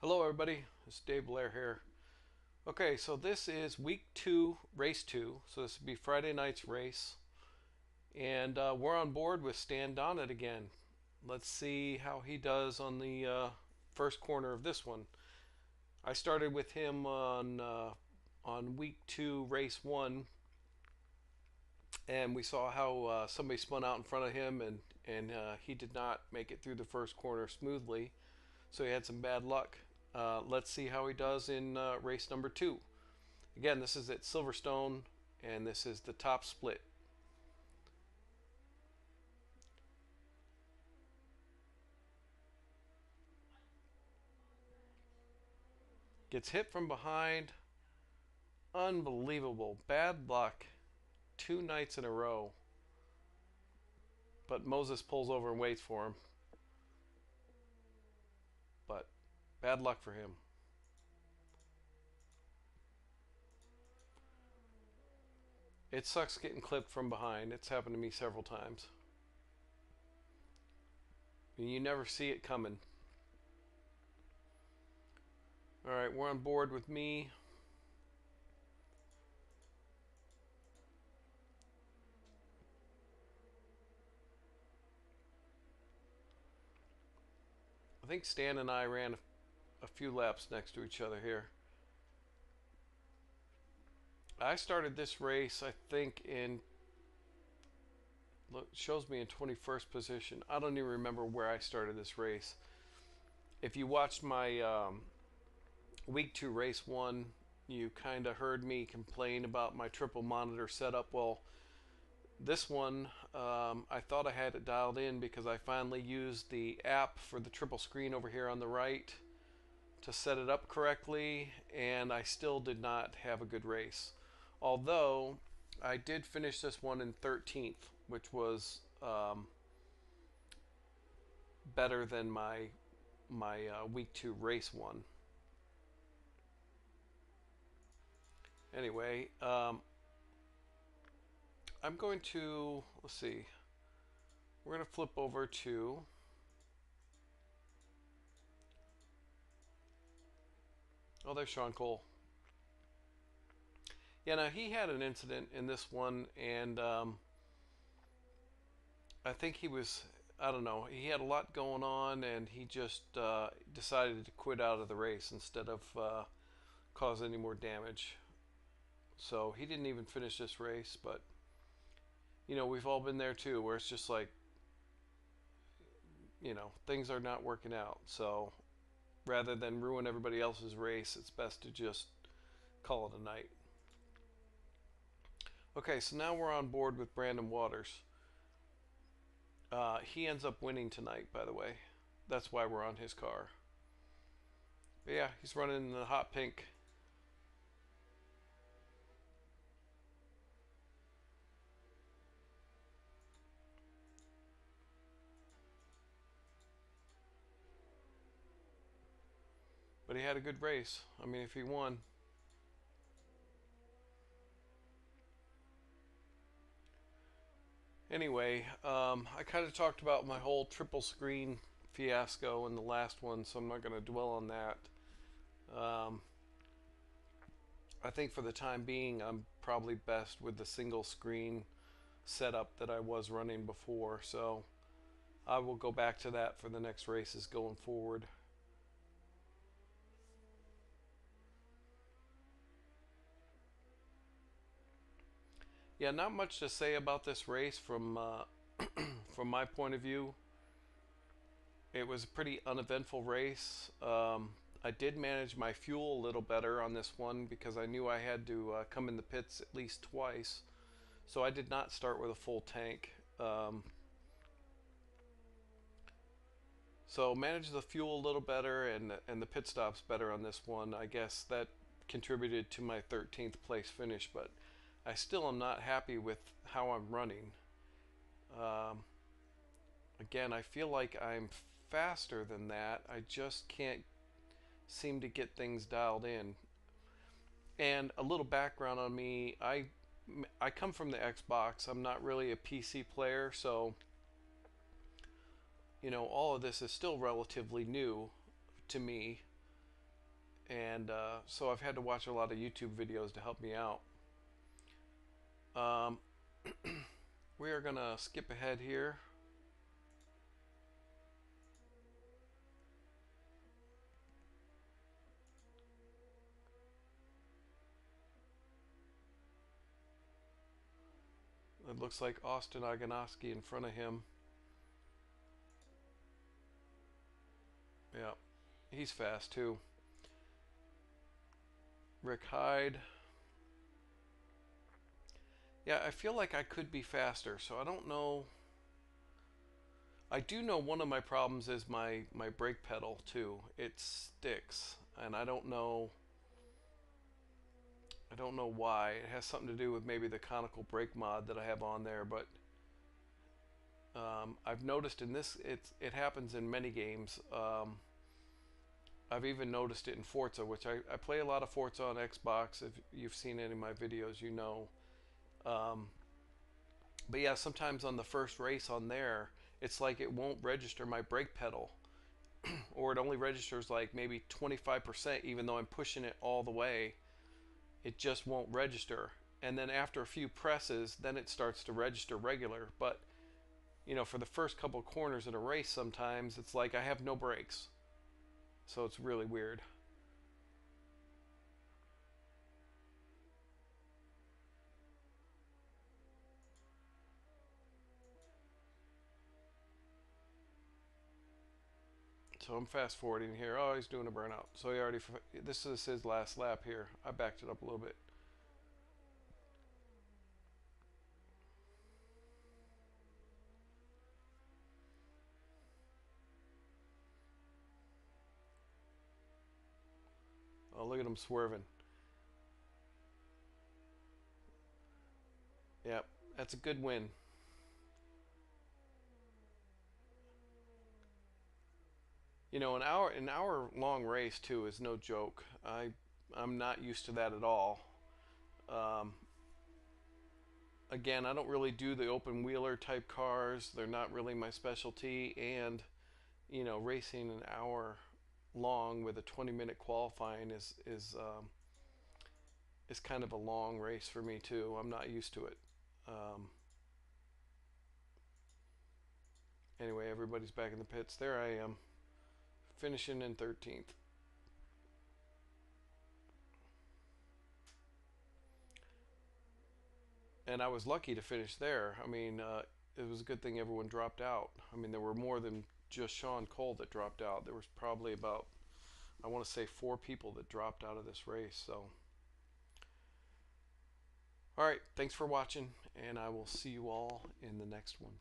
Hello everybody, it's Dave Blair here. Okay, so this is week 2, race 2. So this will be Friday night's race. And we're on board with Stan Donnet again. Let's see how he does on the first corner of this one. I started with him on week 2, race 1. And we saw how somebody spun out in front of him and he did not make it through the first corner smoothly. So he had some bad luck. Let's see how he does in race number 2. Again, this is at Silverstone, and this is the top split. Gets hit from behind. Unbelievable. Bad luck. 2 nights in a row. But Moses pulls over and waits for him. But bad luck for him. It sucks getting clipped from behind. It's happened to me several times. And you never see it coming. Alright, we're on board with me. I think Stan and I ran a few laps next to each other here. I started this race, I think, look, shows me in 21st position. I don't even remember where I started this race. If you watched my week 2 race 1, you kind of heard me complain about my triple monitor setup. Well, this one, I thought I had it dialed in because I finally used the app for the triple screen over here on the right to set it up correctly, and I still did not have a good race. Although I did finish this one in 13th, which was better than my week 2 race 1. Anyway, I'm going to, let's see, we're going to flip over to oh, there's Sean Cole. Yeah, now he had an incident in this one, and I think he was, I don't know, he had a lot going on, and he just decided to quit out of the race instead of cause any more damage. So he didn't even finish this race, but you know, we've all been there too, where it's just like, you know, things are not working out. So rather than ruin everybody else's race, it's best to just call it a night. Okay, so now we're on board with Brandon Waters. He ends up winning tonight, by the way. That's why we're on his car. But yeah, he's running in the hot pink. But he had a good race. I mean, if he won. Anyway, I kind of talked about my whole triple screen fiasco in the last one, so I'm not going to dwell on that. I think for the time being, I'm probably best with the single screen setup that I was running before, so I will go back to that for the next races going forward. Yeah, not much to say about this race from from my point of view. It was a pretty uneventful race. I did manage my fuel a little better on this one because I knew I had to come in the pits at least twice. So I did not start with a full tank. So managed the fuel a little better and the pit stops better on this one. I guess that contributed to my 13th place finish, but I still am not happy with how I'm running. Um, Again, I feel like I'm faster than that. I just can't seem to get things dialed in. And a little background on me, I come from the Xbox. I'm not really a PC player, so you know, all of this is still relatively new to me. and so I've had to watch a lot of YouTube videos to help me out. Um, we are gonna skip ahead here. It looks like Austin Aganowski in front of him. Yeah, he's fast too. Rick Hyde. Yeah, I feel like I could be faster, so I don't know. I do know one of my problems is my brake pedal too. It sticks, and I don't know why. It has something to do with maybe the conical brake mod that I have on there, but I've noticed in this it happens in many games. I've even noticed it in Forza, which I play a lot of Forza on Xbox. If you've seen any of my videos, you know. Um, but yeah, sometimes on the first race on there, it's like it won't register my brake pedal, or it only registers like maybe 25%, even though I'm pushing it all the way. It just won't register. And then after a few presses, then it starts to register regular. But you know, for the first couple corners in a race, sometimes it's like I have no brakes, so it's really weird. So I'm fast forwarding here. Oh, he's doing a burnout. So he already, this is his last lap here. I backed it up a little bit. Oh, look at him swerving. Yep, that's a good win. You know, an hour long race too is no joke. I'm not used to that at all. Um, Again, I don't really do the open wheeler type cars. They're not really my specialty, and you know, racing an hour long with a 20-minute qualifying is kind of a long race for me too. I'm not used to it. Um, anyway, everybody's back in the pits. There I am, finishing in 13th. And I was lucky to finish there. I mean, it was a good thing everyone dropped out. I mean, there were more than just Sean Cole that dropped out. There was probably about, I want to say, 4 people that dropped out of this race. So, all right, thanks for watching, and I will see you all in the next one.